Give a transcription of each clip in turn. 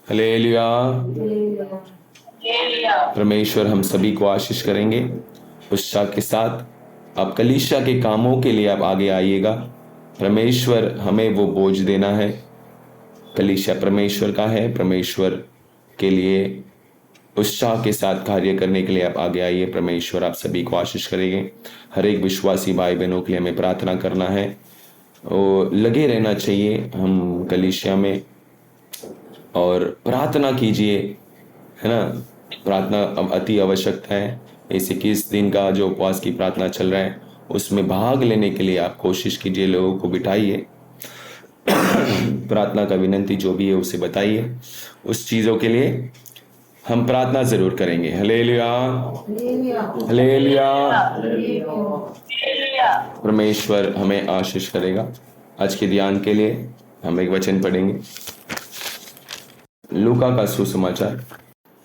Hallelujah. परमेश्वर हम सभी को आशीष करेंगे उत्साह के साथ। आप कलीसिया के कामों के लिए आप आगे आइएगा। परमेश्वर हमें वो बोझ देना है। कलीसिया परमेश्वर का है। परमेश्वर के लिए उत्साह के साथ कार्य करने के लिए आप आगे आइए। परमेश्वर आप सभी को आशीष करेंगे। हर एक विश्वासी भाई बहनों के लिए हमें प्रार्थना करना है और लगे रहना चाहिए हम कलीसिया में, और प्रार्थना कीजिए, है ना। प्रार्थना अब अति आवश्यकता है। इस 21 दिन का जो उपवास की प्रार्थना चल रहा है उसमें भाग लेने के लिए आप कोशिश कीजिए, लोगों को बिठाइए। प्रार्थना का विनंती जो भी है उसे बताइए। उस चीजों के लिए हम प्रार्थना जरूर करेंगे। Hallelujah, hallelujah. परमेश्वर हमें आशीष करेगा। आज के ध्यान के लिए हम एक वचन पढ़ेंगे, लूका का सुसमाचार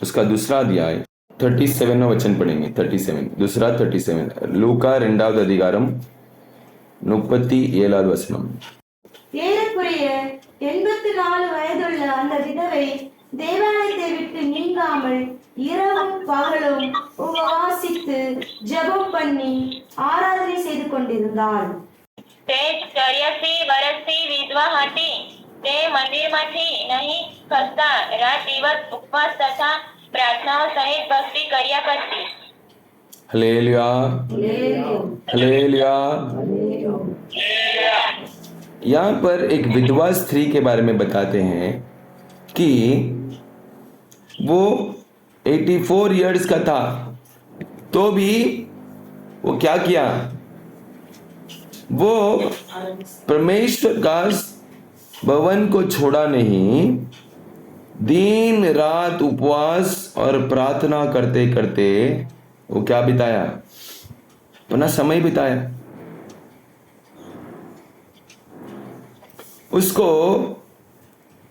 उसका दूसरा अध्याय 37 वचन पढ़ेंगे। 37 दूसरा 37 लूका 2வது அதிகாரம் 37வது வசனம்। ஏறக்குறைய 84 வயதுள்ள அந்த விதவை தேவாலயத்தை விட்டு நீங்காமல் இரவும் பகலும் உபவாசித்து ஜெபம் பண்ணி ஆராதனை செய்து கொண்டிருந்தாள்। તેજ 84 વર્ષની વિધવા હતી। તે મંદિરમાંથી નહીં ખસતા રાત દિવસ ઉપવાસ તથા પ્રાર્થનાઓ સહિત ભક્તિ કર્યા કરતી। Hallelujah, hallelujah. यहाँ पर एक विधवा स्त्री के बारे में बताते हैं कि वो 84 इयर्स का था, तो भी वो क्या किया, वो परमेश्वर का भवन को छोड़ा नहीं। दिन रात उपवास और प्रार्थना करते करते वो क्या बिताया, अपना समय बिताया। उसको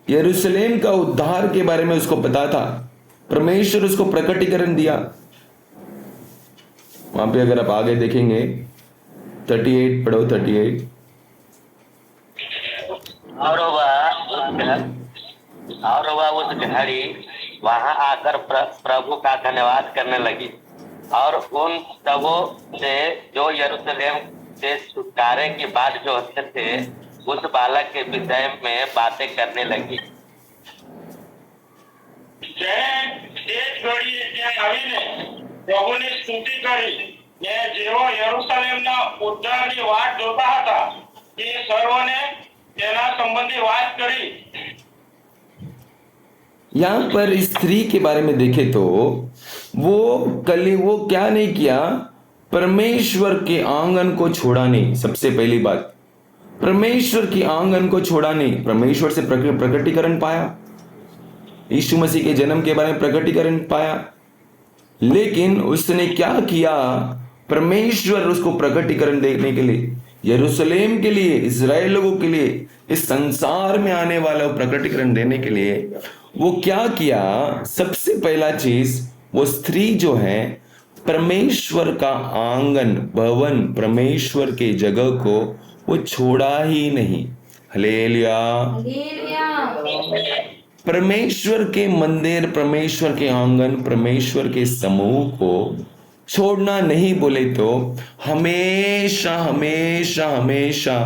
यरूशलेम का उद्धार के बारे में उसको पता था। परमेश्वर उसको प्रकटीकरण दिया। वहां पे अगर आप आगे देखेंगे 38 पढ़ो 38। और वह उस घड़ी वहां आकर प्रभु का धन्यवाद करने लगी और उन सबों से जो यरूशलेम से छुटकारे की बात जो होते थे उस बालक के विषय में बातें करने लगी। પ્રભુની સ્તુતિ કરી ને જેઓ યરૂશલેમના ઉદ્ધારની વાટ જોતા હતા તે સર્વને તેના સંબંધી વાત કરી। यहाँ पर स्त्री के बारे में देखे तो वो क्या नहीं किया, परमेश्वर के आंगन को छोड़ा नहीं। सबसे पहली बात, परमेश्वर के आंगन को छोड़ा नहीं। परमेश्वर से प्रकटीकरण पाया, यीशु मसीह के जन्म के बारे में प्रकटीकरण पाया, लेकिन उसने क्या किया, परमेश्वर उसको प्रकटीकरण देने के लिए, यरूशलेम के लिए, इजराइल लोगों के लिए, इस संसार में आने वाला प्रकटीकरण देने के लिए वो क्या किया। सबसे पहला चीज, वो स्त्री जो है परमेश्वर का आंगन, भवन, परमेश्वर के जगह को वो छोड़ा ही नहीं। हालेलुया। परमेश्वर के मंदिर, परमेश्वर के आंगन, परमेश्वर के समूह को छोड़ना नहीं बोले तो हमेशा हमेशा हमेशा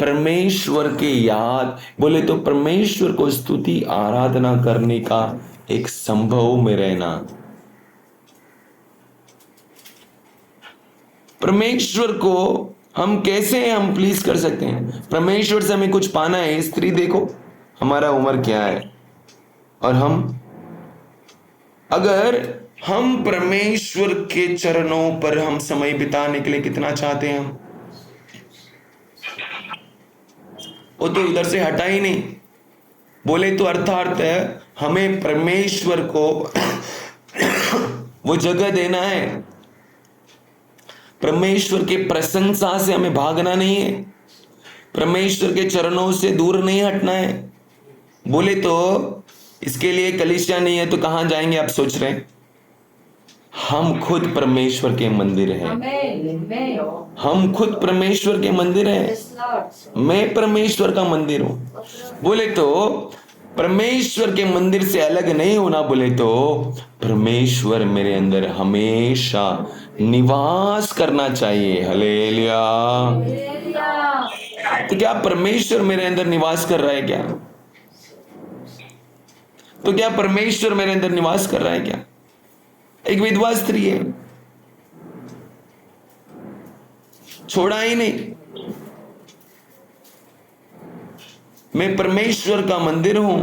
परमेश्वर के याद, बोले तो परमेश्वर को स्तुति आराधना करने का एक संभव में रहना। परमेश्वर को हम कैसे हम प्लीज कर सकते हैं। परमेश्वर से हमें कुछ पाना है। स्त्री देखो हमारा उम्र क्या है, और अगर हम परमेश्वर के चरणों पर हम समय बिताने के लिए कितना चाहते हैं, हम वो तो उधर से हटा ही नहीं। बोले तो अर्थार्थ है हमें परमेश्वर को वो जगह देना है। परमेश्वर के प्रशंसा से हमें भागना नहीं है, परमेश्वर के चरणों से दूर नहीं हटना है। बोले तो इसके लिए कलीसिया नहीं है तो कहां जाएंगे आप सोच रहे हैं। हम खुद परमेश्वर के मंदिर हैं। हम खुद परमेश्वर के मंदिर हैं। मैं परमेश्वर का मंदिर हूं। बोले तो परमेश्वर के मंदिर से अलग नहीं होना बोले तो परमेश्वर मेरे अंदर हमेशा निवास करना चाहिए। हालेलुया। तो क्या परमेश्वर मेरे अंदर निवास कर रहा है क्या? तो क्या परमेश्वर मेरे अंदर निवास कर रहा है क्या? एक विधवा स्त्री है, छोड़ा ही नहीं। मैं परमेश्वर का मंदिर हूं,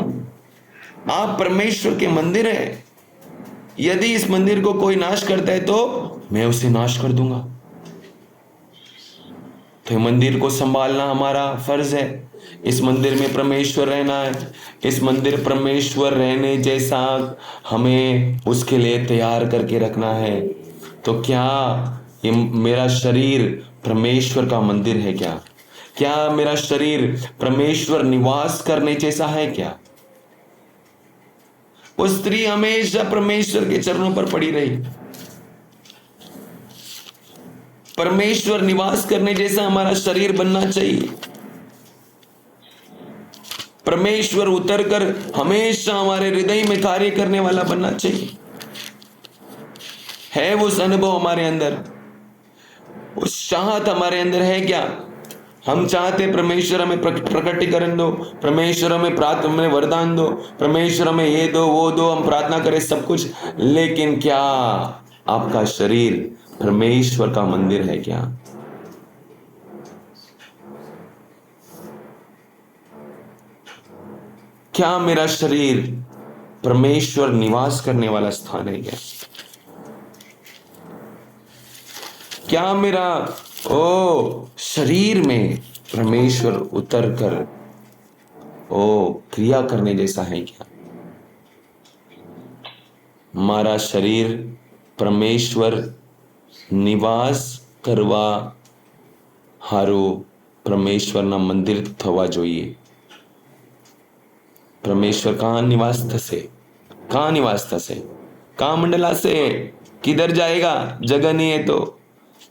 आप परमेश्वर के मंदिर हैं। यदि इस मंदिर को कोई नाश करता है तो मैं उसे नाश कर दूंगा। तो मंदिर को संभालना हमारा फर्ज है। इस मंदिर में परमेश्वर रहना है। इस मंदिर परमेश्वर रहने जैसा हमें उसके लिए तैयार करके रखना है। तो क्या ये मेरा शरीर परमेश्वर का मंदिर है क्या? क्या मेरा शरीर परमेश्वर निवास करने जैसा है क्या? वो स्त्री हमेशा परमेश्वर के चरणों पर पड़ी रही। परमेश्वर निवास करने जैसा हमारा शरीर बनना चाहिए। परमेश्वर उतरकर हमेशा हमारे हृदय में कार्य करने वाला बनना चाहिए। है वो अनुभव हमारे अंदर? उस चाहत हमारे अंदर है क्या? हम चाहते परमेश्वर हमें प्रकटीकरण दो, परमेश्वर हमें प्रार्थना में वरदान दो, परमेश्वर हमें ये दो वो दो, हम प्रार्थना करें सब कुछ, लेकिन क्या आपका शरीर परमेश्वर का मंदिर है क्या? क्या मेरा शरीर परमेश्वर निवास करने वाला स्थान है क्या? क्या मेरा शरीर में परमेश्वर उतर कर क्रिया करने जैसा है क्या? हमारा शरीर परमेश्वर निवास करवा हारो परमेश्वરના મંદિર થવા જોઈએ। परमेश्वर कहाँ निवास थसे? कहाँ निवास थसे? कहाँ मंडलासे? किधर जाएगा? जगह नहीं है तो।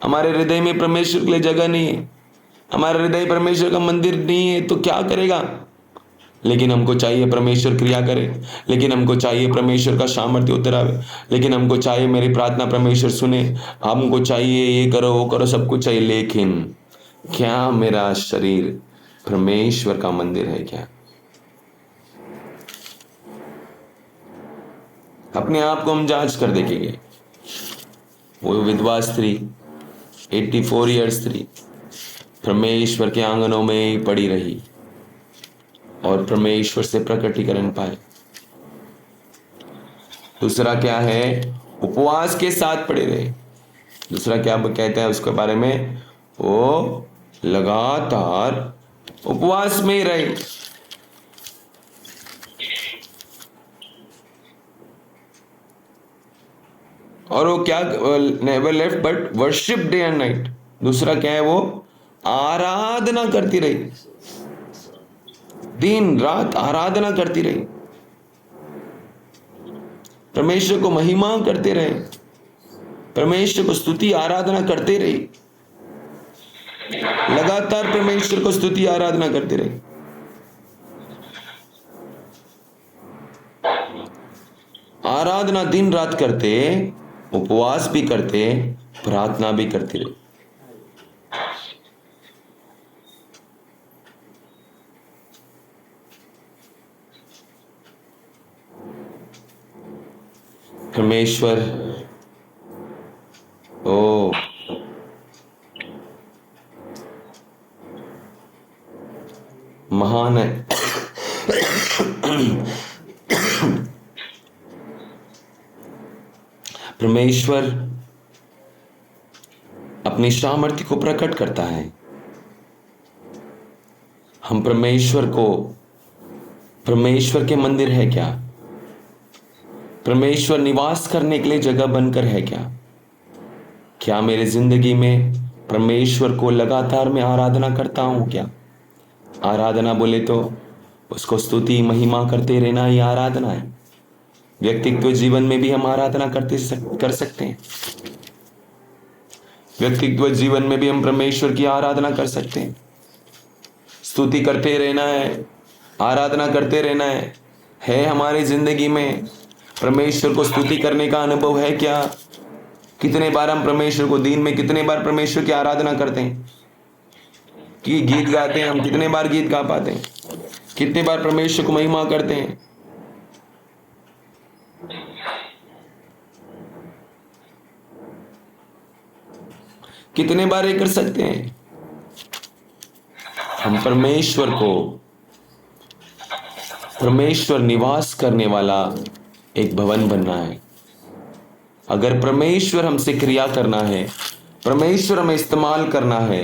हमारे हृदय में परमेश्वर के लिए जगह नहीं है, हमारा हृदय परमेश्वर का मंदिर नहीं है तो क्या करेगा? लेकिन हमको चाहिए परमेश्वर क्रिया करे, लेकिन हमको चाहिए परमेश्वर का सामर्थ्य उतर आवे, लेकिन हमको चाहिए मेरी प्रार्थना परमेश्वर सुने, हमको चाहिए ये करो वो करो, सब कुछ चाहिए। लेकिन क्या मेरा शरीर परमेश्वर का मंदिर है क्या? अपने आप को हम जांच कर देखेंगे। वो विधवा स्त्री 84 ईयर्स स्त्री परमेश्वर के आंगनों में ही पड़ी रही और परमेश्वर से प्रकटीकरण पाए। दूसरा क्या है? उपवास के साथ पड़े रहे। दूसरा क्या कहता है उसके बारे में? वो लगातार उपवास में ही रहे। और वो क्या? Never left but worship day and night. दूसरा क्या है? वो आराधना करती रही, दिन रात आराधना करती रही, परमेश्वर को महिमा करते रहे, परमेश्वर को स्तुति आराधना करते रही, लगातार परमेश्वर को स्तुति आराधना करते रही। आराधना दिन रात करते, उपवास भी करते, प्रार्थना भी करते रहे। परमेश्वर महान है। परमेश्वर अपनी सामर्थ्य को प्रकट करता है। हम परमेश्वर के मंदिर है क्या? परमेश्वर निवास करने के लिए जगह बनकर है क्या? क्या मेरे जिंदगी में परमेश्वर को लगातार मैं आराधना करता हूं क्या? आराधना बोले तो उसको स्तुति महिमा करते रहना ही आराधना है। व्यक्तित्व जीवन में भी हम आराधना कर सकते हैं। व्यक्तित्व जीवन में भी हम परमेश्वर की आराधना कर सकते हैं। स्तुति करते रहना है, आराधना करते रहना है, है हमारी जिंदगी में? परमेश्वर को स्तुति करने का अनुभव है क्या? कितने बार हम परमेश्वर को, दिन में कितने बार परमेश्वर की आराधना करते हैं? कि गीत गाते हैं हम, कितने बार गीत गा पाते हैं? कितने बार परमेश्वर को महिमा करते हैं? कितने बार ये कर सकते हैं? हम परमेश्वर निवास करने वाला एक भवन बनना है। अगर परमेश्वर हमसे क्रिया करना है, परमेश्वर हमें इस्तेमाल करना है,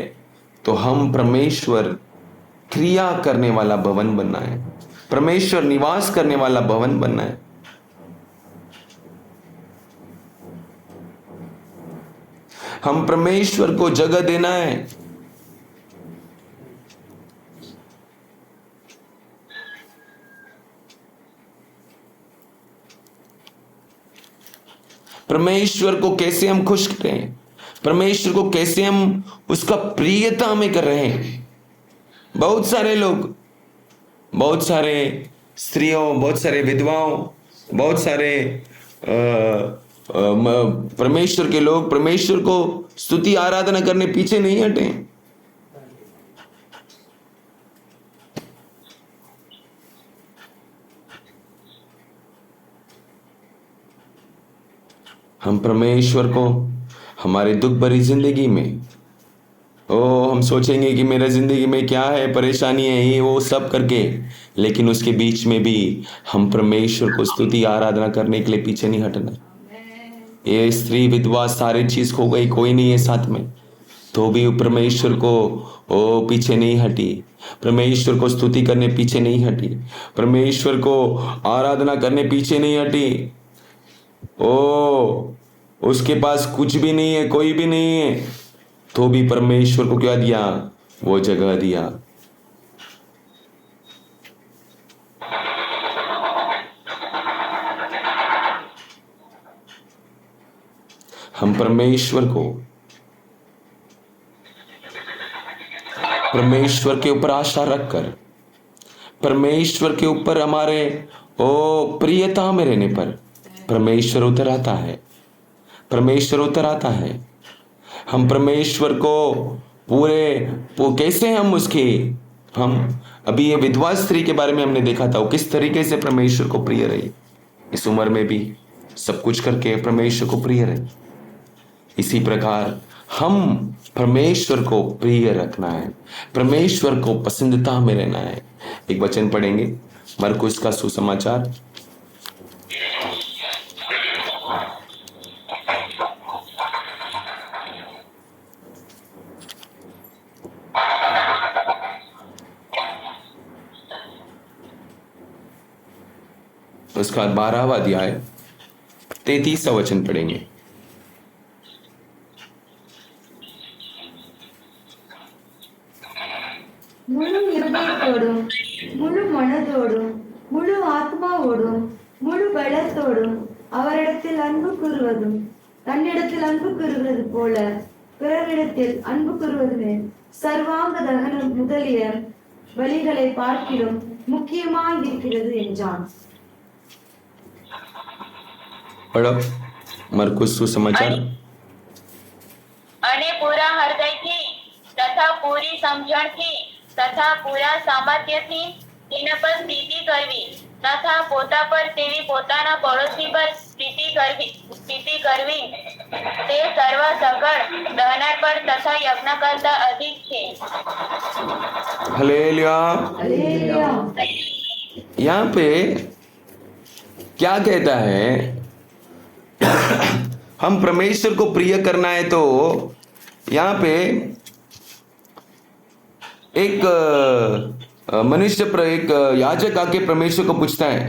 तो हम परमेश्वर क्रिया करने वाला भवन बनना है, परमेश्वर निवास करने वाला भवन बनना है। हम परमेश्वर को जगह देना है। परमेश्वर को कैसे हम खुश करें? परमेश्वर को कैसे हम उसका प्रियता में कर रहे हैं? बहुत सारे लोग, बहुत सारे स्त्रियों, बहुत सारे विधवाओं, बहुत सारे परमेश्वर के लोग परमेश्वर को स्तुति आराधना करने पीछे नहीं हटे। हम परमेश्वर को हमारे दुख भरी जिंदगी में, हम सोचेंगे कि मेरा जिंदगी में क्या है, परेशानी है, ये वो सब करके, लेकिन उसके बीच में भी हम परमेश्वर को स्तुति आराधना करने के लिए पीछे नहीं हटना। ये स्त्री विधवा सारी चीज खो गई, कोई नहीं है साथ में, तो भी परमेश्वर को पीछे नहीं हटी, परमेश्वर को स्तुति करने पीछे नहीं हटी, परमेश्वर को आराधना करने पीछे नहीं हटी। उसके पास कुछ भी नहीं है, कोई भी नहीं है, तो भी परमेश्वर को क्या दिया? वो जगह दिया। हम परमेश्वर के ऊपर आशा रखकर, परमेश्वर के ऊपर हमारे प्रियता में रहने पर परमेश्वर उतर आता है, परमेश्वर उतर आता है। हम परमेश्वर को कैसे हम अभी ये विधवा स्त्री के बारे में हमने देखा था, वो किस तरीके से परमेश्वर को प्रिय रही, इस उम्र में भी सब कुछ करके परमेश्वर को प्रिय रही। इसी प्रकार हम परमेश्वर को प्रिय रखना है, परमेश्वर को पसंदता में रहना है। एक वचन पढ़ेंगे, मरकुस का सुसमाचार, उसका 12वां अध्याय 33वां वचन पढ़ेंगे। முழு இருதயத்தோடும் முழு மனதோடும் முழு ஆத்மாவோடும் முழு பலத்தோடும் அவரிடத்தில் அன்பு கூறுவதும் தன்னிடத்தில் அன்பு கூறுவது போல பிறரிடத்தில் அன்பு கூறுவதுமே சர்வாங்க தகனம் முதலிய பலிகளை பார்க்கிலும் முக்கியமாய் இருக்கிறது என்றான்। पढ़ो मरकुस सुसमाचार। અને પૂરા હૃદયથી તથા પૂરી સમજણથી તથા પૂરા સામર્થ્યથી તેના પર પ્રીતિ કરવી તથા પોતા પર તેવી પોતાના પડોશી પર પ્રીતિ કરવી તે સર્વ સગળ દહનાર પર તથા યજ્ઞ કરતા અધિક છે। हालेलुया। அல்லேலூயா। यहाँ पे क्या कहता है? हम परमेश्वर को प्रिय करना है, तो यहाँ पे एक मनुष्य पर एक याजक आके परमेश्वर को पूछता है।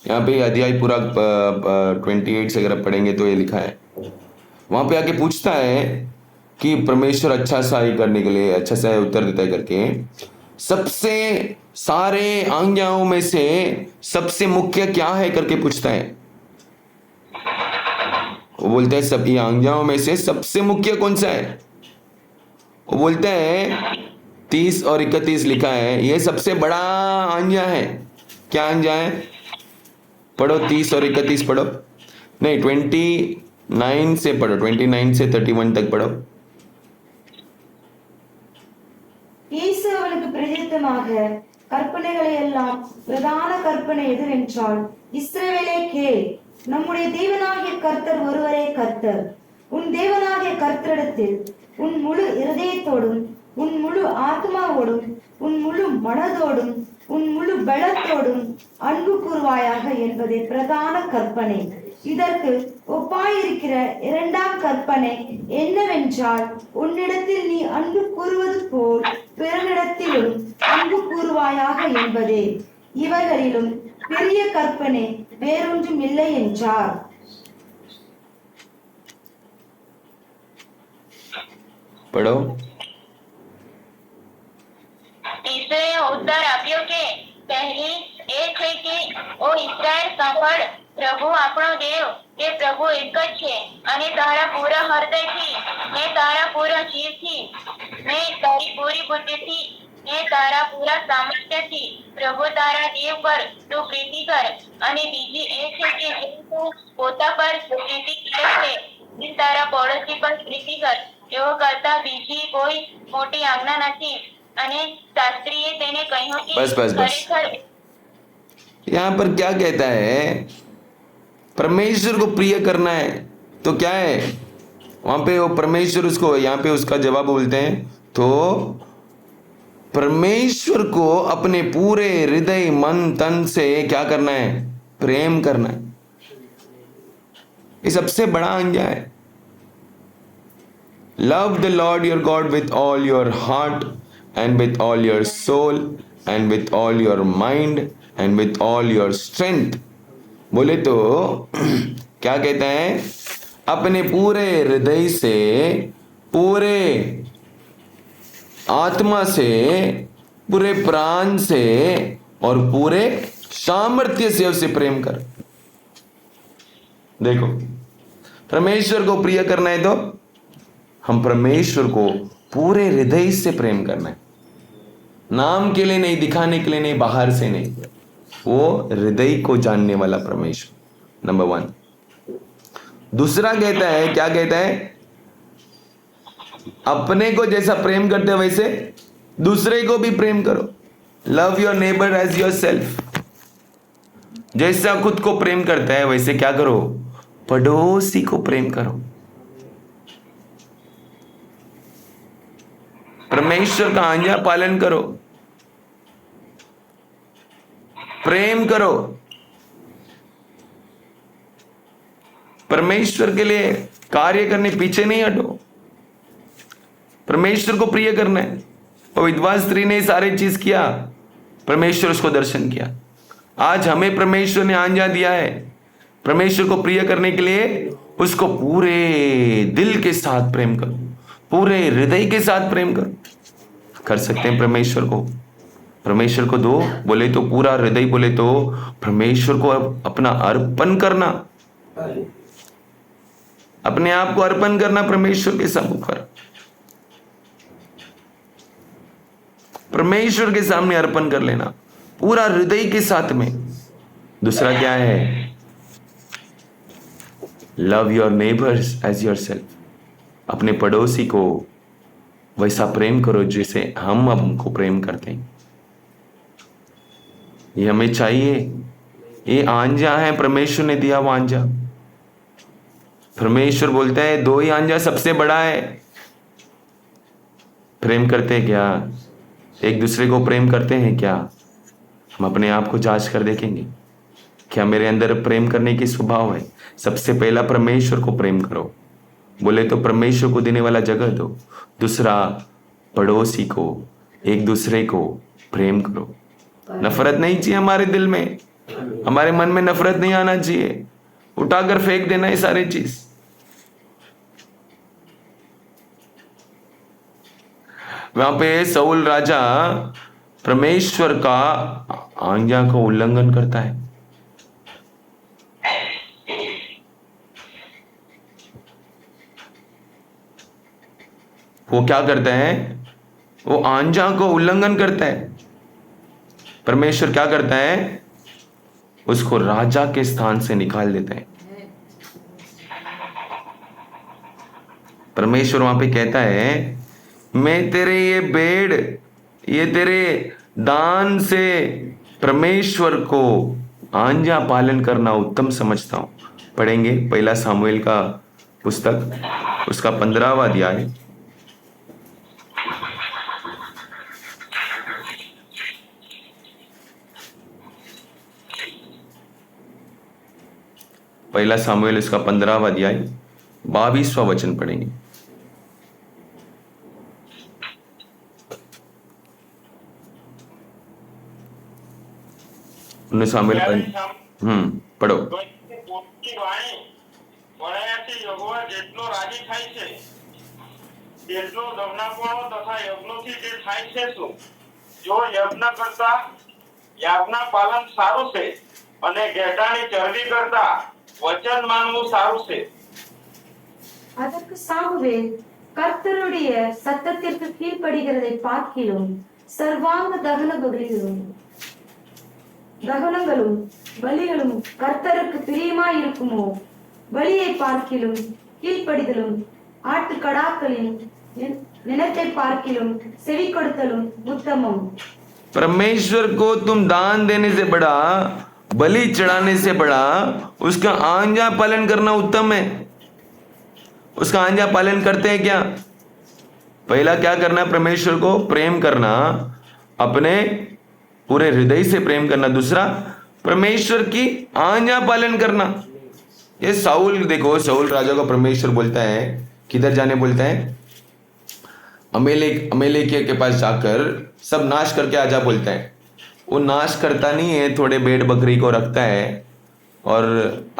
यहाँ पे अध्याय पूरा 28 से अगर पढ़ेंगे तो ये लिखा है, वहां पे आके पूछता है कि परमेश्वर अच्छा सा ही करने के लिए अच्छा सा उत्तर देता है करके, सबसे सारे आज्ञाओं में से सबसे मुख्य क्या है करके पूछता है। वो बोलते हैं सब ये आज्ञाओं में से सबसे मुख्य कौन सा है? वो बोलते हैं 30 और 31 लिखा है, ये सबसे बड़ा आज्ञा है, क्या आज्ञा है? पढ़ो 30 और 31 पढ़ो, नहीं 29 से पढ़ो, 29 से 31 तक पढ़ो। இயேசு அவனுக்கு பிரதியுத்தமாக, கற்பனைகளை எல்லாம் பிரதான கற்பனை எதுவென்றால், இஸ்ரவேலே கேள், நம்முடைய தேவனாகிய கர்த்தர் ஒருவரே கர்த்தர். உன் தேவனாகிய கர்த்தரிடத்தில் உன் முழு இருதயத்தோடும் உன் முழு ஆத்மாவோடும் உன் முழு மனதோடும் உன் முழு பலத்தோடும் அன்பு கூர்வாயாக என்பதே பிரதான கற்பனை. இதற்கு ஒப்பாயிருக்கிற இரண்டாம் கற்பனை என்னவென்றால், உன்னிடத்தில் நீ அன்பு கூறுவது போல் பிறனிடத்திலும் அன்பு கூறுவாயாக என்பதே. இவர்களிலும் பெரிய கற்பனை வேறொன்றும் இல்லை என்றார். पढ़ो। ઈસુએ ઉત્તર આપ્યો કે પહેલી એ છે કે ઓ ઇસ્રાએલ સાંભળ, પ્રભુ આપણો દેવ કે પ્રભુ એક જ છે, અને તારા પૂરા હૃદયથી ને તારા પૂરા જીવથી ને તારી પૂરી બુદ્ધિથી ને તારા પૂરા સામર્થ્યથી પ્રભુ તારા દેવ પર તું પ્રીતિ કર. અને બીજી એ છે કે જેમ તું પોતા પર પ્રીતિ કરે છે તેમ તારા પડોશી પર પ્રીતિ કર. એવો કરતા બીજી કોઈ મોટી આજ્ઞા નથી. અને શાસ્ત્રીએ તેને કહ્યું કે બસ, બસ, બસ. ખરેખર यहां पर क्या कहता है? परमेश्वर को प्रिय करना है तो क्या है? वहां पे वो परमेश्वर उसको, यहां पे उसका जवाब बोलते हैं तो परमेश्वर को अपने पूरे हृदय मन तन से क्या करना है? प्रेम करना है। ये सबसे बड़ा आज्ञा है। Love the Lord your God with all your heart and with all your soul and with all your mind and with all your strength. बोले तो क्या कहता है? अपने पूरे हृदय से, पूरे आत्मा से, पूरे प्राण से और पूरे सामर्थ्य से उसे प्रेम कर। देखो, परमेश्वर को प्रिय करना है तो हम परमेश्वर को पूरे हृदय से प्रेम करना है। नाम के लिए नहीं, दिखाने के लिए नहीं, बाहर से नहीं, वो हृदय को जानने वाला परमेश्वर नंबर 1। दूसरा कहता है, क्या कहता है? अपने को जैसा प्रेम करते हो वैसे दूसरे को भी प्रेम करो। Love your neighbour as yourself. जैसा खुद को प्रेम करता है वैसे क्या करो? पड़ोसी को प्रेम करो। परमेश्वर का आज्ञा पालन करो, प्रेम करो। परमेश्वर के लिए कार्य करने पीछे नहीं हटो। परमेश्वर को प्रिय करना है। और विधवा स्त्री ने सारे चीज किया, परमेश्वर उसको दर्शन किया। आज हमें परमेश्वर ने आज्ञा दिया है परमेश्वर को प्रिय करने के लिए उसको पूरे दिल के साथ प्रेम करो, पूरे हृदय के साथ प्रेम करो। कर सकते हैं परमेश्वर को? परमेश्वर को दो बोले तो पूरा हृदय, बोले तो परमेश्वर को अपना अर्पण करना, अपने आप को अर्पण करना परमेश्वर के सम्मुख पर, परमेश्वर के सामने अर्पण कर लेना पूरा हृदय के साथ में। दूसरा क्या है? Love your neighbours as yourself. अपने पड़ोसी को वैसा प्रेम करो जैसे हम हमको प्रेम करते हैं। ये हमें चाहिए। ये आज्ञा है, परमेश्वर ने दिया वो आज्ञा। परमेश्वर बोलता है 2 ही आज्ञा सबसे बड़ा है। प्रेम करते हैं क्या? एक दूसरे को प्रेम करते हैं क्या? हम अपने आप को जांच कर देखेंगे, क्या मेरे अंदर प्रेम करने की स्वभाव है? सबसे पहला परमेश्वर को प्रेम करो, बोले तो परमेश्वर को देने वाला जगह दो। दूसरा, पड़ोसी को, एक दूसरे को प्रेम करो। नफरत नहीं चाहिए हमारे दिल में, हमारे मन में नफरत नहीं आना चाहिए। उठाकर फेंक देना है सारी चीज। वहां पे साउल राजा परमेश्वर का आज्ञा का उल्लंघन करता है। वो क्या करता है? वो आज्ञा को उल्लंघन करता है। परमेश्वर क्या करता है? उसको राजा के स्थान से निकाल देते हैं। परमेश्वर वहां पे कहता है, मैं तेरे ये भेड़, ये तेरे दान से परमेश्वर को आज्ञा पालन करना उत्तम समझता हूं। पढ़ेंगे पहला सामुएल का पुस्तक, उसका 15वां अध्याय। पहला सामुएल उसका 15वां अध्याय 22वां वचन पढ़ेंगे। सामुएल पढ़ो। પોતની વાણી વણાયાથી યહોવા જેટલો રાજી થાય છે તેટલો દમનાપણો તથા યજ્ઞોથી તે થાય છે શું? જો યજ્ઞ કરતા યાજ્ઞા પાલન સારું છે અને ઘેટાની ચરબી કરતા વચન માનવું સારું છે. அதற்கு சாமுவேல், கர்த்தருடைய சத்தத்திற்கு கீழ்ப்படுகிறதை பார்க்கிலும் சர்வாங்க தகனங்களும் பலிகளும் கர்த்தருக்கு பிரியமாய் இருக்குமோ? பலியை பார்க்கிலும் கீழ்ப்படிதலும் ஆட்டுக்கடாக்களின் நிலத்தை பார்க்கிலும் செவி கொடுத்தலும் உத்தமம். परमेश्वर को तुम दान देने से बड़ा, बलि चढ़ाने से बड़ा उसका आज्ञा पालन करना उत्तम है। उसका आज्ञा पालन करते हैं क्या? पहला क्या करना? परमेश्वर को प्रेम करना, अपने पूरे हृदय से प्रेम करना। दूसरा, परमेश्वर की आज्ञा पालन करना। ये साउल, देखो साउल राजा को परमेश्वर बोलता है, किधर जाने बोलता है? अमेलेकिया के पास जाकर सब नाश करके आजा बोलता है। वो नाश करता नहीं है, थोड़े भेड़ बकरी को रखता है और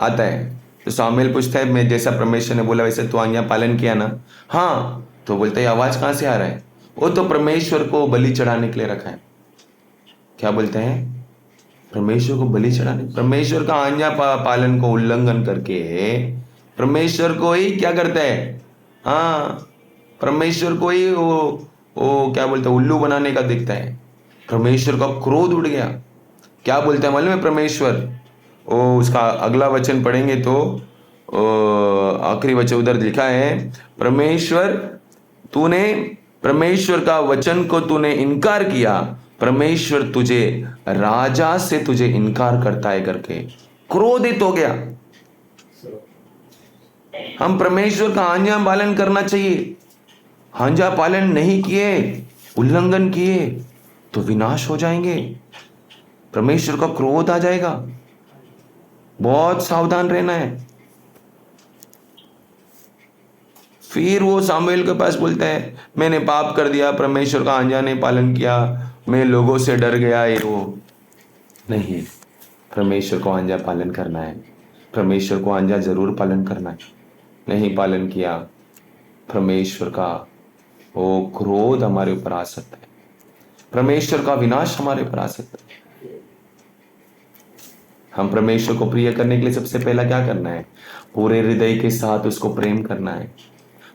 आता है। तो सामुएल पूछता है, मैं जैसा परमेश्वर ने बोला वैसे तो आज्ञा पालन किया ना? हाँ। तो बोलता है, आवाज कहां से आ रहा है? वो तो परमेश्वर को बलि चढ़ाने के लिए रखा है। क्या बोलते हैं? परमेश्वर को बलि चढ़ाने, परमेश्वर का आज्ञा पालन को उल्लंघन करके परमेश्वर को ही क्या करता है? हाँ, परमेश्वर को ही वो क्या बोलते हैं, उल्लू बनाने का दिखता है। परमेश्वर का क्रोध उड़ गया। क्या बोलते हैं मालूम है परमेश्वर? वो उसका अगला वचन पढ़ेंगे तो आखिरी वचन उधर लिखा है, परमेश्वर तूने परमेश्वर का वचन को तूने इनकार किया, परमेश्वर तुझे राजा से तुझे इनकार करता है करके क्रोधित हो गया। हम परमेश्वर का आज्ञा पालन करना चाहिए। आज्ञा पालन नहीं किए, उल्लंघन किए तो विनाश हो जाएंगे, परमेश्वर का क्रोध आ जाएगा। बहुत सावधान रहना है। फिर वो सामुएल के पास बोलता है, मैंने पाप कर दिया, परमेश्वर का आज्ञा नहीं पालन किया, मैं लोगों से डर गया। ये वो नहीं, परमेश्वर को आज्ञा पालन करना है। परमेश्वर को आज्ञा जरूर पालन करना है। नहीं पालन किया, परमेश्वर का वो क्रोध हमारे ऊपर आ सकता है, परमेश्वर का विनाश हमारे ऊपर आ सकता है। हम परमेश्वर को प्रिय करने के लिए सबसे पहला क्या करना है? पूरे हृदय के साथ उसको प्रेम करना है,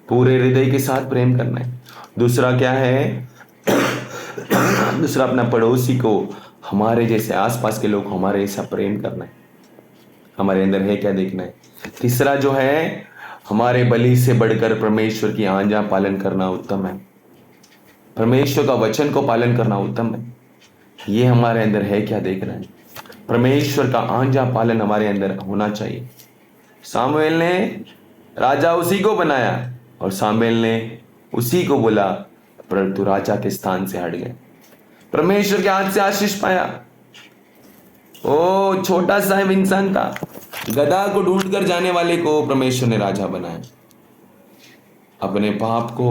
पूरे हृदय के साथ प्रेम करना है। दूसरा क्या है? दूसरा, अपना पड़ोसी को, हमारे जैसे आसपास के लोग हमारे जैसा प्रेम करना है, हमारे अंदर है क्या देखना है। तीसरा जो है, हमारे बलि से बढ़कर परमेश्वर की आज्ञा पालन करना उत्तम है, परमेश्वर का वचन को पालन करना उत्तम है। ये हमारे अंदर है क्या देखना है। परमेश्वर का आज्ञा पालन हमारे अंदर होना चाहिए। सामुएल ने राजा उसी को बनाया और सामुएल ने उसी को बोला, परंतु राजा के स्थान से हट गए, परमेश्वर के हाथ से आशीष पाया। ओ छोटा सा इंसान था, गधा को ढूंढ कर जाने वाले को परमेश्वर ने राजा बनाया। अपने पाप को,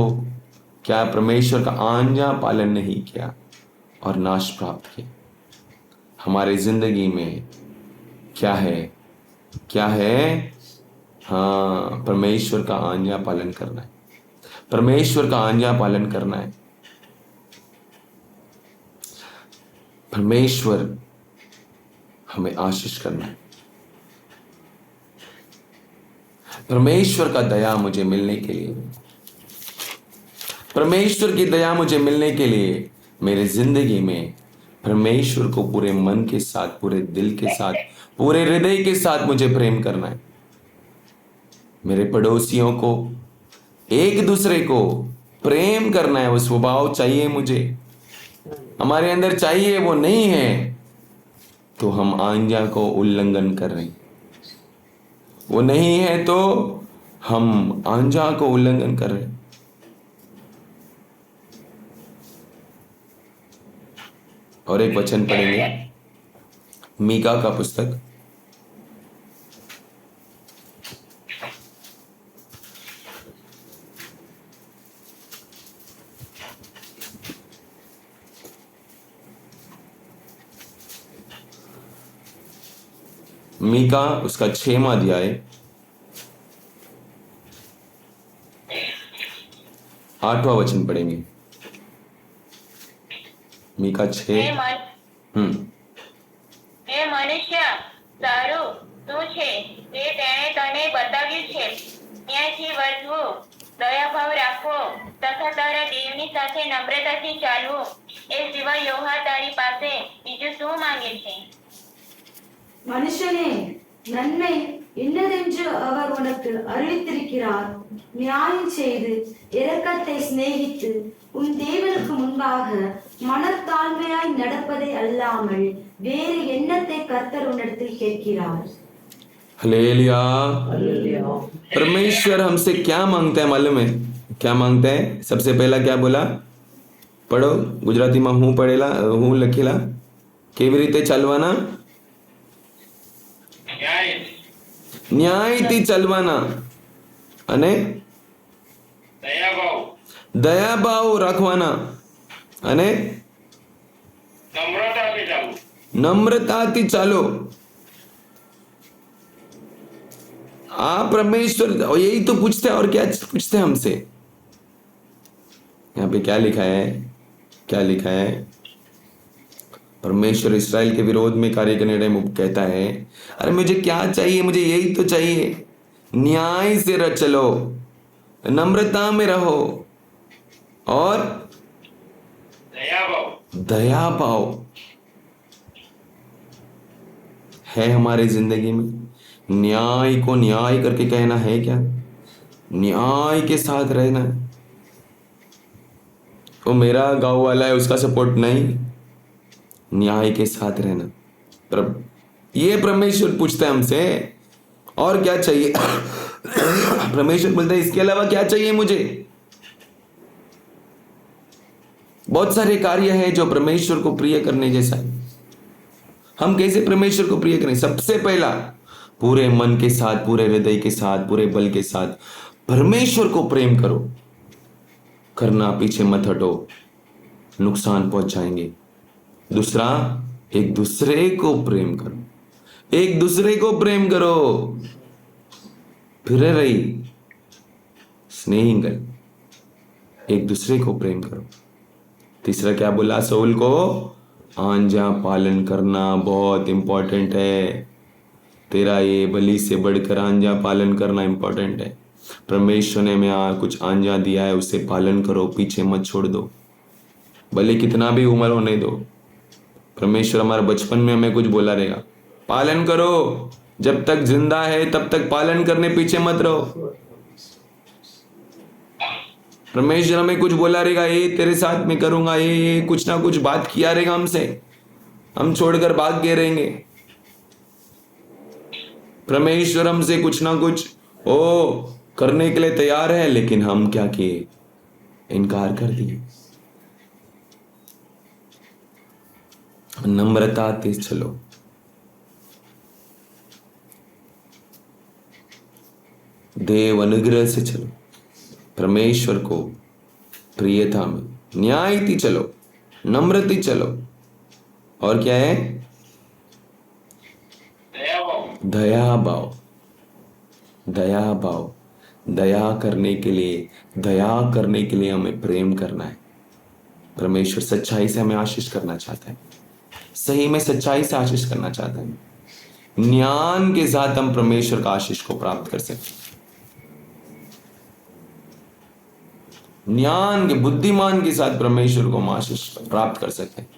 क्या परमेश्वर का आज्ञा पालन नहीं किया और नाश प्राप्त किया। हमारे जिंदगी में क्या है? क्या है? हाँ, परमेश्वर का आज्ञा पालन करना है, परमेश्वर का आज्ञा पालन करना है। परमेश्वर हमें आशीष करना है। परमेश्वर का दया मुझे मिलने के लिए, परमेश्वर की दया मुझे मिलने के लिए मेरी जिंदगी में परमेश्वर को पूरे मन के साथ, पूरे दिल के साथ, पूरे हृदय के साथ मुझे प्रेम करना है। मेरे पड़ोसियों को, एक दूसरे को प्रेम करना है। वो स्वभाव चाहिए मुझे, हमारे अंदर चाहिए, वो नहीं है तो हम आज्ञा को उल्लंघन कर रहे हैं। वो नहीं है तो हम आज्ञा को उल्लंघन कर रहे हैं। और एक वचन पढ़ेंगे, मीका का पुस्तक, मीका उसका 6वां अध्याय 8वां वचन पढ़ेंगे। मीका 6। હે મનુષ્ય, તારું શું છે તે તેણે તને બતાવ્યું છે? ન્યાયથી વર્તવું, દયાભાવ રાખવો તથા તારા દેવની સાથે નમ્રતાથી ચાલવું, એ સિવાય યહોવા તારી પાસે બીજું શું માંગે છે? மனுஷனே, நன்மை இன்னதென்று அவர் உனக்கு அறிவித்திருக்கிறார். நியாயம் செய்து இரக்கத்தை சிநேகித்து உன் தேவனுக்கு முன்பாக மனத்தாழ்மையாய் நடப்பதை அல்லாமல் வேறு எண்ணத்தை கர்த்தர் உன்னிடத்தில் கேட்கிறார். हालेलुया। परमेश्वर हमसे क्या मांगता है मालूम है? क्या मांगता है? सबसे पहला क्या बोला? पढ़ो, गुजराती में हूँ पढ़ेला, हूँ लखेला, केवी रीते चालवाना? न्यायથી ચાલવાના અને દયાભાવ રાખવાના અને નમ્રતાથી ચાલો। आप परमेश्वर यही तो पूछते हैं, और क्या पूछते हैं हमसे? यहाँ पे क्या लिखा है? क्या लिखा है? परमेश्वर इस्राएल के विरोध में कार्य करने टाइम कहता है, अरे मुझे क्या चाहिए? मुझे यही तो चाहिए, न्याय से चलो, नम्रता में रहो और दया पाओ। है हमारी जिंदगी में न्याय को न्याय करके कहना है क्या? न्याय के साथ रहना है। वो मेरा गांव वाला है, उसका सपोर्ट नहीं, न्याय के साथ रहना। ये परमेश्वर पूछता है हमसे, और क्या चाहिए? परमेश्वर बोलता है इसके अलावा क्या चाहिए मुझे? बहुत सारे कार्य हैं जो परमेश्वर को प्रिय करने जैसा है। हम कैसे परमेश्वर को प्रिय करें? सबसे पहला, पूरे मन के साथ, पूरे हृदय के साथ, पूरे बल के साथ परमेश्वर को प्रेम करो। करना, पीछे मत हटो, नुकसान पहुंच जाएंगे। दूसरा, एक दूसरे को प्रेम करो, एक दूसरे को प्रेम करो। फिर रही स्नेहिंगल, एक दूसरे को प्रेम करो। तीसरा क्या बोला? सोल को आज्ञा पालन करना बहुत इंपॉर्टेंट है। तेरा ये बलि से बढ़कर आज्ञा पालन करना इंपॉर्टेंट है। परमेश्वर ने हमें कुछ आज्ञा दिया है, उससे पालन करो, पीछे मत छोड़ दो। भले कितना भी उम्र होने दो, परमेश्वर हमारे बचपन में हमें कुछ बोला रहेगा, पालन करो। जब तक जिंदा है तब तक पालन करने पीछे मत रहो। परमेश्वर हमें कुछ बोला रहेगा, ये तेरे साथ में करूंगा, ये कुछ ना कुछ बात किया रहेगा हमसे, हम छोड़कर भाग गए रहेंगे। परमेश्वर हमसे कुछ ना कुछ करने के लिए तैयार है, लेकिन हम क्या किए? इनकार कर दिए। नम्रता से चलो, देव अनुग्रह से चलो, परमेश्वर को प्रियता में, न्यायती चलो, नम्रती चलो, और क्या है? दया भाव। दया भाव, दया करने के लिए हमें प्रेम करना है। परमेश्वर सच्चाई से हमें आशीष करना चाहता है, सही में सच्चाई से आशीष करना चाहता है। ज्ञान के साथ हम परमेश्वर का आशीष को प्राप्त कर सकते हैं। ज्ञान के, बुद्धिमान के साथ परमेश्वर को हम आशीष प्राप्त कर सकते हैं।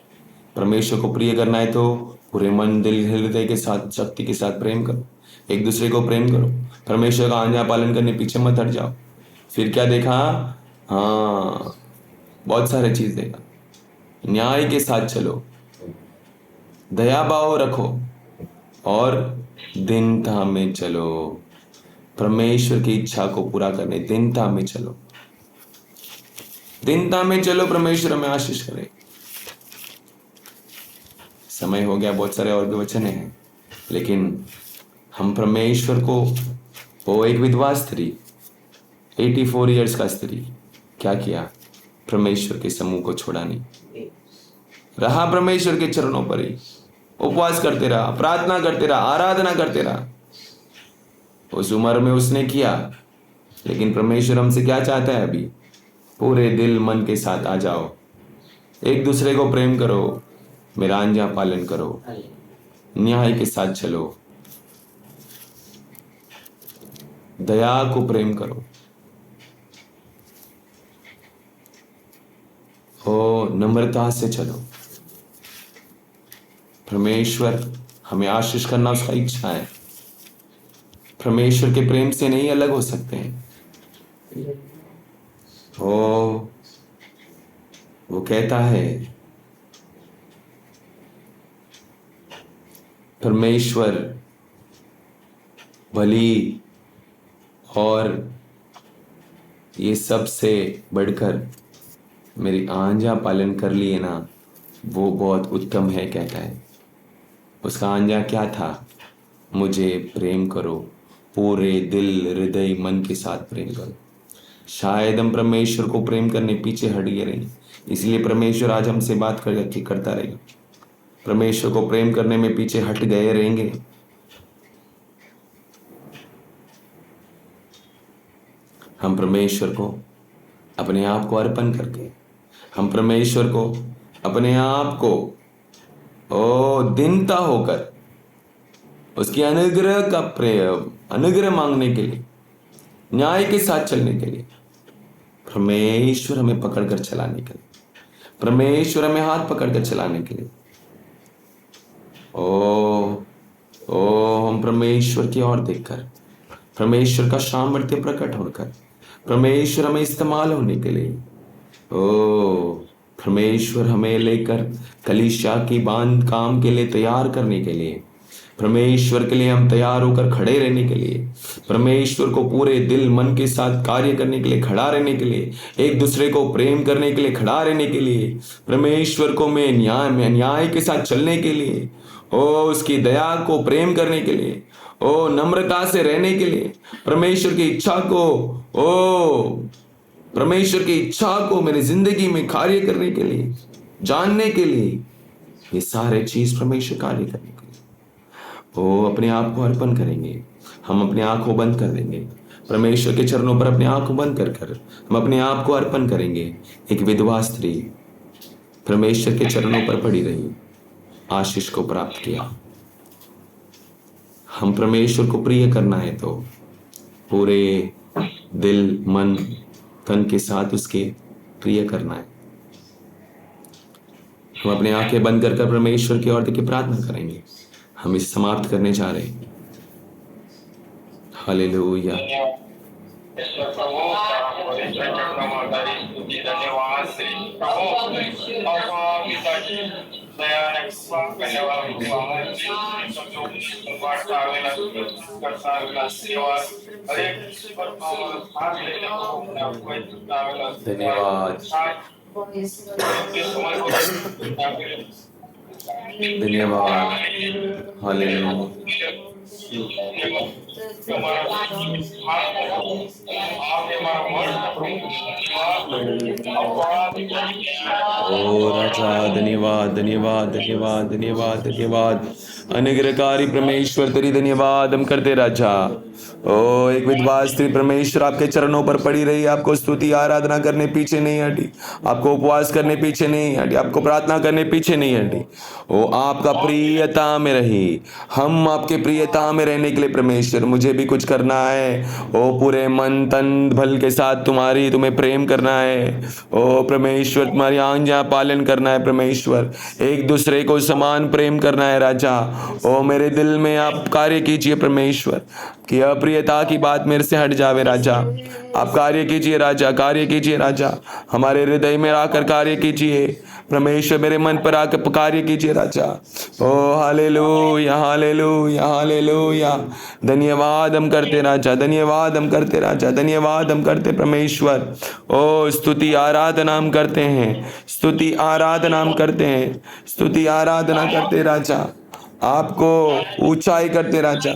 परमेश्वर को प्रिय करना है तो पूरे मन, दिल, हृदय के साथ, शक्ति के साथ प्रेम करो, एक दूसरे को प्रेम करो, परमेश्वर का आज्ञा पालन करने पीछे मत हट जाओ। फिर क्या देखा? हाँ, बहुत सारे चीज देखा। न्याय के साथ चलो, दया भाव रखो और दीनता में चलो। परमेश्वर की इच्छा को पूरा करने दीनता में चलो, दीनता में चलो। परमेश्वर हमें आशीष करे। समय हो गया, बहुत सारे और भी वचन हैं, लेकिन हम परमेश्वर को, वो एक विधवा स्त्री, 84 इयर्स का स्त्री, क्या किया? परमेश्वर के समूह को छोड़ा नहीं, रहा परमेश्वर के चरणों पर ही, उपवास करते रहा, प्रार्थना करते रहा, आराधना करते रहा। उस उम्र में उसने किया, लेकिन परमेश्वर हमसे क्या चाहता है अभी? पूरे दिल मन के साथ आ जाओ, एक दूसरे को प्रेम करो, मेरा आज्ञा पालन करो, न्याय के साथ चलो, दया को प्रेम करो, हो नम्रता से चलो। परमेश्वर हमें आशीष करना उसका इच्छा है। परमेश्वर के प्रेम से नहीं अलग हो सकते हैं। वो कहता है, परमेश्वर बलि और ये सब से बढ़कर मेरी आज्ञा पालन कर लिए ना, वो बहुत उत्तम है, कहता है। उसका आज्ञा क्या था? मुझे प्रेम करो, पूरे दिल, हृदय, मन के साथ प्रेम करो। शायद हम परमेश्वर को प्रेम करने पीछे हट गए रहेंगे, इसलिए परमेश्वर आज हमसे बात करता रहेगा। परमेश्वर को प्रेम करने में पीछे हट गए रहेंगे। हम परमेश्वर को अपने आप को अर्पण करके, हम परमेश्वर को अपने आप को दीनता होकर उसकी अनुग्रह मांगने के लिए, न्याय के साथ चलने के लिए, परमेश्वर हमें पकड़कर चलाने के लिए, परमेश्वर हमें हाथ पकड़कर चलाने के लिए, हम परमेश्वर की ओर देखकर, परमेश्वर का सामर्थ्य प्रकट होकर, परमेश्वर हमें इस्तेमाल होने के लिए, परमेश्वर हमें लेकर कलीसिया की बांध काम के लिए तैयार करने के लिए, परमेश्वर के लिए हम तैयार होकर खड़े रहने के लिए, परमेश्वर को पूरे दिल मन के साथ कार्य करने के लिए खड़ा रहने के लिए, एक दूसरे को प्रेम करने के लिए खड़ा रहने के लिए, परमेश्वर को में न्याय के साथ चलने के लिए, उसकी दया को प्रेम करने के लिए, नम्रता से रहने के लिए, परमेश्वर की इच्छा को मेरी जिंदगी में कार्य करने के लिए, जानने के लिए, ये सारे चीज परमेश्वर कार्य करने के लिए अपने आप को अर्पण करेंगे। हम अपने आंखों बंद कर देंगे, परमेश्वर के चरणों पर अपने आंखों बंद कर हम अपने आप को अर्पण करेंगे। एक विधवा स्त्री परमेश्वर के चरणों पर पड़ी रही, आशीष को प्राप्त किया। हम परमेश्वर को प्रिय करना है तो पूरे दिल, मन, तन के साथ उसके प्रिय करना है। हम अपने आंखें बंद कर परमेश्वर की ओर देखकर प्रार्थना करेंगे। हम इसे समाप्त करने जा रहे हैं। हालेलुया। धन्यवाद, धन्यवाद। हालेलुया। राजा, धन्यवाद, धन्यवाद, धन्यवाद, धन्यवाद, धन्यवाद। अनुग्रहकारी परमेश्वर तेरी धन्यवाद हम करते राजा। एक विधवा स्त्री परमेश्वर आपके चरणों पर पड़ी रही, आपको स्तुति आराधना करने पीछे नहीं हटी, आपको उपवास करने पीछे नहीं हटी, आपको प्रार्थना करने पीछे नहीं हटी। आपका प्रियता में रही। हम आपके प्रियता में रहने के लिए परमेश्वर, मुझे भी कुछ करना है। पूरे मन तन बल के साथ तुम्हें प्रेम प्रेम करना है। ओ परमेश्वर, तुम्हारी आज्ञा पालन करना है परमेश्वर। एक दूसरे को समान प्रेम करना है राजा। ओ मेरे दिल में आप कार्य कीजिए परमेश्वर, कि अप्रियता की बात मेरे से हट जावे राजा। आप कार्य कीजिए राजा, कार्य कीजिए राजा, हमारे हृदय में आकर कार्य कीजिए परमेश्वर, मेरे मन पर आकर कार्य कीजिए राजा। ओ हालेलुया हालेलुया हालेलुया। धन्यवाद हम करते राजा, धन्यवाद हम करते राजा, धन्यवाद हम करते परमेश्वर। ओ स्तुति आराधना हम करते हैं, स्तुति आराधना हम करते हैं, स्तुति आराधना करते राजा, आपको ऊंचाई करते राजा।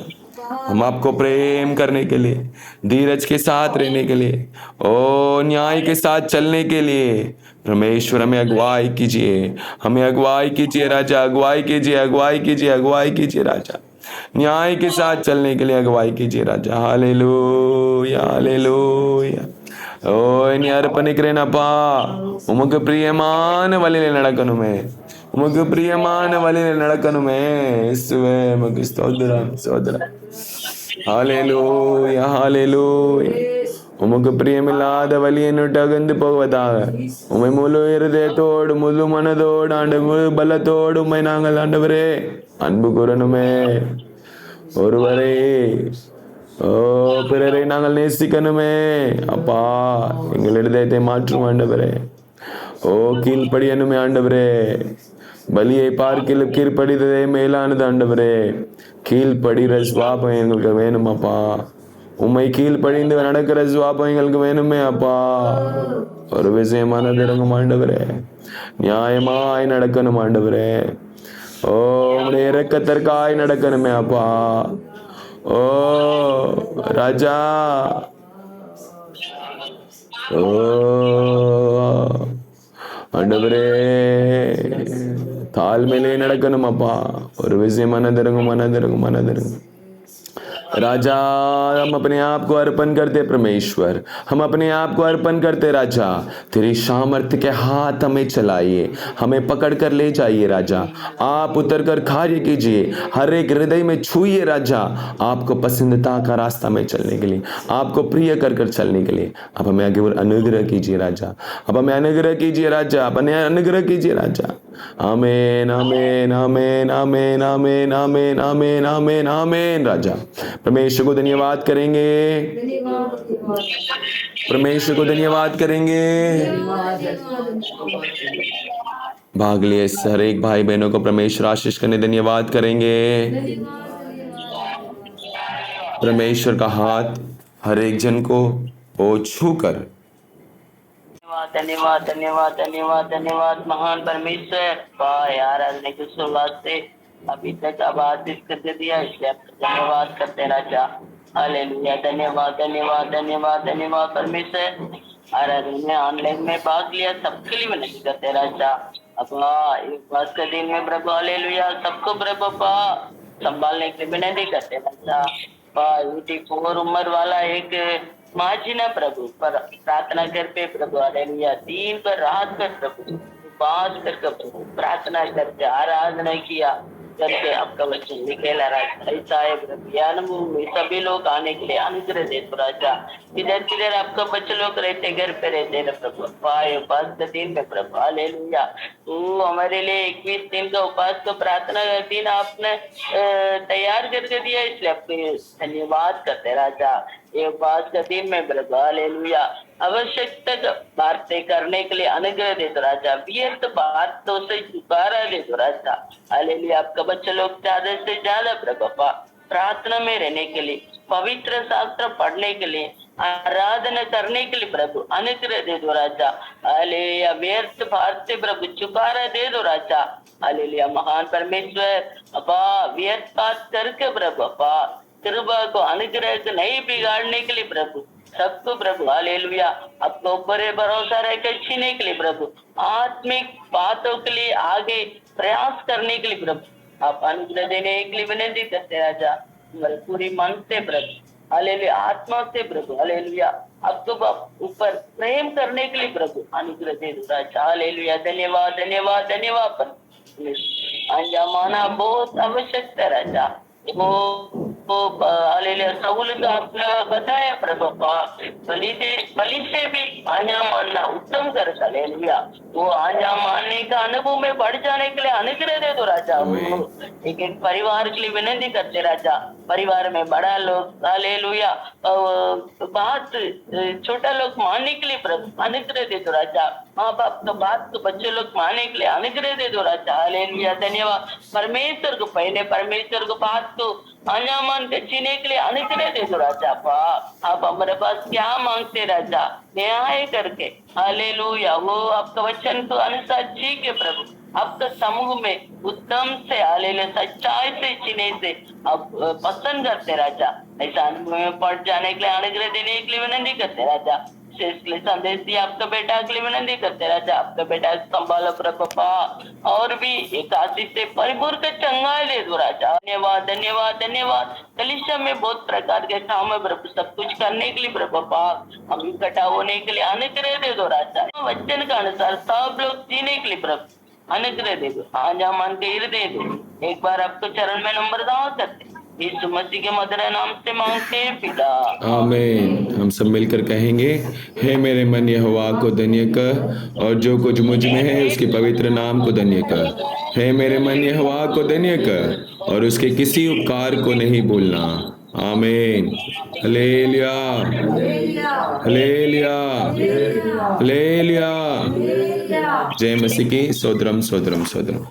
हम आपको प्रेम करने के लिए, धीरज के साथ रहने के लिए, ओ न्याय के साथ चलने के लिए परमेश्वर हमें अगुवाई कीजिए, हमें अगुवाई कीजिए राजा, अगुवाई कीजिए, अगुवाई कीजिए, अगुवाई कीजिए राजा। न्याय के साथ चलने के लिए अगुवाई कीजिए राजा। Hallelujah hallelujah. ओ नी अर्पणिकरेनप्पा उमग प्रियमान वलिले नडकनुमे, उमग प्रियमान वलिले नडकनुमे यीशुवे उमग स्तोत्रम स्तोत्रम। Hallelujah hallelujah. उमग प्रियमिल्लाद वलियनुटगंद போவதாக உம்மை முழு இருதயத்தோடு முழு மனதோடு ஆண்டவரே பலத்தோடு உம்மை நாங்கள் ஆண்டவரே அன்பு கூறணுமே ஒருவரே ஓ பிறரை நாங்கள் நேசிக்கணுமே அப்பா எங்கள் இருதயத்தை மாற்றும் ஆண்டவரே ஓ கீழ்ப்படியணுமே ஆண்டவரே பலியை பார்க்கிலும் கீழ்ப்படிததே மேலானது ஆண்டவரே கீழ்ப்படுகிற சுவாபம் எங்களுக்கு வேணும் அப்பா உம்மை கீழ்ப்படிந்து நடக்கிற சுவாபம் எங்களுக்கு வேணுமே அப்பா ஒரு விஷயமானது இறங்கும் ஆண்டவரே நியாயமாய் நடக்கணும் ஆண்டவரே ஓ உம்முடைய இரக்கத்திற்காய் நடக்கணுமே அப்பா ஓ ராஜா ஓ ஆண்டவரே தாழ்மையிலே நடக்கணும் அப்பா ஒரு விஷயம் மனதிறங்கும் மனதிறங்கும் மனதிறங்கும் राजा। हम अपने आप को अर्पण करते परमेश्वर, हम अपने आप को अर्पण करते राजा। तेरी सामर्थ्य के हाथ हमें चलाइए, हमें पकड़ कर ले जाइए राजा। आप उतर कर कार्य कीजिए, हर एक हृदय में छूइए राजा। आपको पसंदता का रास्ता में चलने के लिए, आपको प्रिय कर कर चलने के लिए आप हमें आगे अनुग्रह कीजिए राजा। आप हमें अनुग्रह कीजिए राजा, अपने अनुग्रह कीजिए राजा। आमीन आमीन आमीन आमीन आमीन आमीन आमीन आमीन आमीन राजा। परमेश्वर को धन्यवाद करेंगे, परमेश्वर को धन्यवाद करेंगे। भाग लिए हर एक भाई बहनों को परमेश्वर आशीष करने धन्यवाद करेंगे। परमेश्वर का हाथ हर एक जन को ओ छू कर धन्यवाद धन्यवाद धन्यवाद धन्यवाद महान परमेश्वर पाए आराधना की शुरुआत से अभी तक आबादित करके दिया, इसलिए आपका धन्यवाद करते राजा। हालेलुया। धन्यवाद धन्यवाद धन्यवाद धन्यवाद परमेश्वर। आराधना में ऑनलाइन में भाग लिया सबके लिए विनती करते राजा। अब एक बात का दिन में प्रभु हालेलुया सबको प्रभु पा संभालने के लिए विनती करते राजा। 84 उम्र वाला एक माझी ना प्रभु पर प्रार्थना कर पे प्रभु हालेलुया दिन पर रात कर प्रभु उपवास कर प्रभु प्रार्थना करके आराधना किया करके आपका वचन निकला राजा। ऐसा है प्रभु यान में सभी लोग आने के लिए अनुग्रह दे तो राजा। किधर किधर आपका बच्चे लोग रहते घर पे रहते ना प्रभु पाए उपास का दिन में प्रभु हालेलुया तू हमारे लिए 21 दिन का उपास को प्रार्थना का दिन आपने तैयार करके दिया, इसलिए आपको धन्यवाद करते राजा। ये उपास का दिन में प्रभु हालेलुया आवश्यकता बातें करने के लिए अनुग्रह दे दो राजा। व्यर्थ बातों से छुटकारा दे दो राजा। हालेलुया आपका बच्चे लोग ज्यादा से ज्यादा प्रभु प्रार्थना में रहने के लिए, पवित्र शास्त्र पढ़ने के लिए, आराधना करने के लिए प्रभु अनुग्रह दे दो राजा। हालेलुया व्यर्थ बात से प्रभु छुटकारा दे दो राजा। हालेलुया महान परमेश्वर अपा व्यर्थ बात करके प्रभु अपा कृपा को अनुग्रह को नहीं बिगाड़ने के लिए प्रभु सबको प्रभु हालेलुया आपको ऊपर भरोसा रहकर छीने के लिए प्रभु आत्मिक बातों के लिए आगे प्रयास करने के लिए प्रभु आप अनुग्रह देने के लिए विनती करते राजा। हमारे पूरी मन से प्रभु हालेलुया आत्मा से प्रभु हालेलुया आपको ऊपर प्रेम करने के लिए प्रभु अनुग्रह दे दो राजा। हालेलुया धन्यवाद धन्यवाद धन्यवाद। अंजामाना बहुत आवश्यकता राजा। वो वो हालेलुया सऊल का आपल्याला बताया प्रभु बलि से भी आज्ञा मानना उत्तम कर हालेलुया। वो आज्ञा मानने का अनुभव में बढ़ जाने के लिए अनुग्रह दे दो राजा। एक एक परिवार के लिए विनती करते राजा, परिवार में बड़ा लोग हालेलुया बात छोटा लोग मानने के लिए प्रभु अनुग्रह दे दो राजा। माँ बाप का बात को बच्चे लोग मानने के लिए अनुग्रह दे दो राजा। हालेलुया धन्यवाद परमेश्वर को, पहले परमेश्वर को बात को आज्ञा मान के जीने के लिए अनुग्रह दे दो राजा। आप हमारे पास क्या मांगते राजा, न्याय करके हालेलुया वो आपका वचन को अनुसार जी के प्रभु आपका समूह में उत्तम से हालेलुया सच्चाई से जीने से आप पसंद करते राजा। ऐसा अनुभव में पड़ जाने के लिए अनुग्रह देने के लिए विनती करते राजा। इसलिए संदेश दिया आपका बेटा के लिए विनती करते राजा। आपका बेटा संभालो प्रभु और भी एक आशीष से परिपूर्ण का चंगाई ले दो राजा। धन्यवाद धन्यवाद धन्यवाद। कलीसिया में बहुत प्रकार के काम है प्रभु, सब कुछ करने के लिए प्रभु हम इकट्ठा होने के लिए अनुग्रह दे दो राजा। वचन के अनुसार सब लोग जीने के लिए प्रभु अनुग्रह दे दो। आजा मान के हृदय दो। एक बार आपको चरण में नंबर दावा करते यीशु मसीह के मधुर नाम से मांगते हैं पिता, आमीन। हम सब मिलकर कहेंगे, हे मेरे मन यहोवा को धन्य कर और जो कुछ मुझ में है उसके पवित्र नाम को धन्य कर। हे मेरे मन यहोवा को धन्य कर और उसके किसी उपकार को नहीं भूलना। आमीन। Hallelujah hallelujah hallelujah. जय मसीह की। सोदरम सोदरम सोदरम।